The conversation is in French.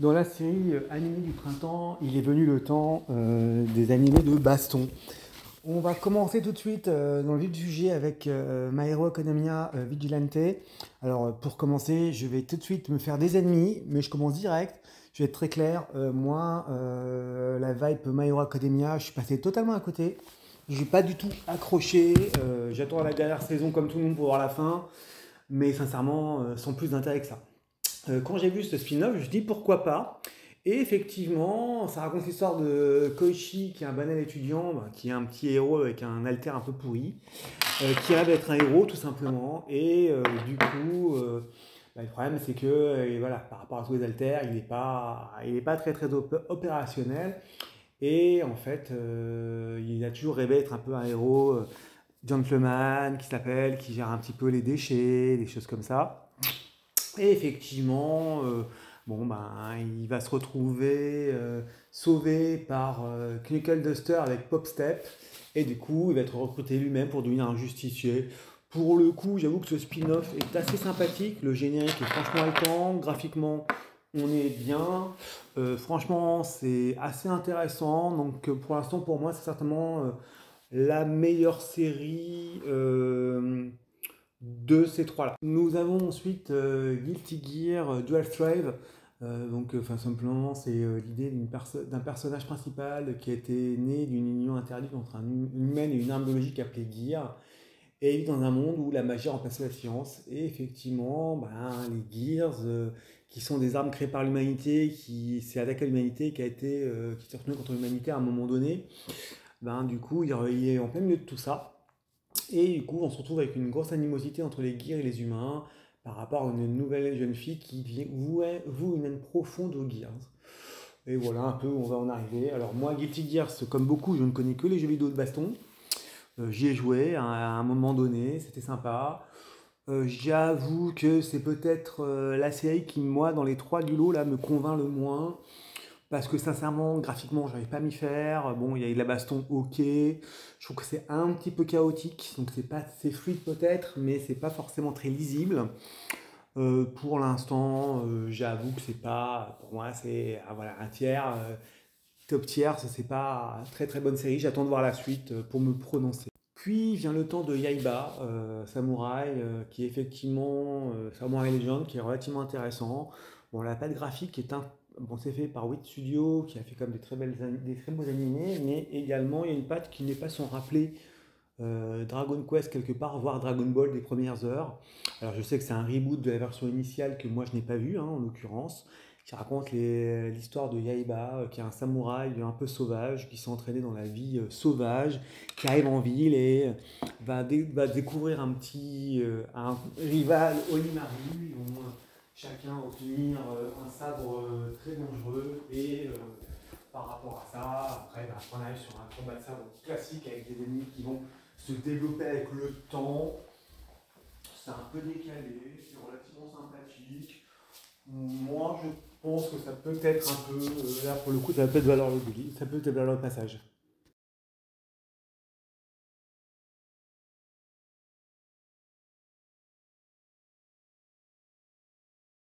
Dans la série animée du printemps, il est venu le temps des animés de baston. On va commencer tout de suite dans le vif du sujet avec My Hero Academia Vigilante. Alors pour commencer, je vais tout de suite me faire des ennemis, mais je commence direct. Je vais être très clair, moi, la vibe My Hero Academia, je suis passé totalement à côté. J'ai pas du tout accroché. J'attends la dernière saison comme tout le monde pour voir la fin, mais sincèrement, sans plus d'intérêt que ça. Quand j'ai vu ce spin-off, je dis pourquoi pas. Et effectivement, ça raconte l'histoire de Koichi, qui est un banal étudiant, qui est un petit héros avec un alter un peu pourri, qui rêve d'être un héros tout simplement. Et du coup, le problème c'est que voilà, par rapport à tous les alters, il est pas très très opérationnel. Et en fait, il a toujours rêvé d'être un peu un héros gentleman, qui s'appelle, qui gère un petit peu les déchets, des choses comme ça. Et effectivement, il va se retrouver sauvé par Knuckle Duster avec Pop Step. Et du coup, il va être recruté lui-même pour devenir un justicier. Pour le coup, j'avoue que ce spin-off est assez sympathique. Le générique est franchement haletant. Graphiquement, on est bien. Franchement, c'est assez intéressant. Donc, pour l'instant, pour moi, c'est certainement la meilleure série de ces trois-là. Nous avons ensuite Guilty Gear Dual Strive. Simplement, c'est l'idée d'un personnage principal qui a été né d'une union interdite entre une humaine et une arme biologique appelée Gear. Et il vit dans un monde où la magie remplace la science. Et effectivement, les Gears, qui sont des armes créées par l'humanité, qui s'est attaqué à l'humanité, qui s'est retourné contre l'humanité à un moment donné, du coup, il est en plein milieu de tout ça. Et du coup, on se retrouve avec une grosse animosité entre les Gears et les humains par rapport à une nouvelle jeune fille qui voue une haine profonde aux Gears. Et voilà un peu où on va en arriver. Alors moi, Guilty Gear, comme beaucoup, je ne connais que les jeux vidéo de baston. J'y ai joué à un moment donné, c'était sympa. J'avoue que c'est peut-être la série qui, moi, dans les trois du lot, là, me convainc le moins. Parce que sincèrement, graphiquement, j'arrive pas à m'y faire. Bon, il y a eu de la baston, ok. Je trouve que c'est un petit peu chaotique, donc c'est fluide peut-être, mais c'est pas forcément très lisible. Pour l'instant, j'avoue que c'est pas, pour moi, c'est voilà, un tiers, top tiers, c'est pas très très bonne série. J'attends de voir la suite pour me prononcer. Puis vient le temps de Yaiba, Samouraï, qui est effectivement Samurai Legend, qui est relativement intéressant. Bon, la patte graphique est bon, c'est fait par Wit Studio, qui a fait comme des très beaux animés, mais également il y a une patte qui n'est pas sans rappeler Dragon Quest quelque part, voire Dragon Ball des premières heures. Alors je sais que c'est un reboot de la version initiale que moi je n'ai pas vue, en l'occurrence, qui raconte l'histoire de Yaiba, qui est un samouraï un peu sauvage, qui s'est entraîné dans la vie sauvage, qui arrive en ville et va découvrir un rival, Olimaru. Ils vont chacun obtenir un sabre très dangereux et par rapport à ça, après on arrive sur un combat de sabre classique avec des ennemis qui vont se développer avec le temps. C'est un peu décalé, c'est relativement sympathique. Moi, je pense que ça peut être un peu, là pour le coup, ça peut être valoir le passage.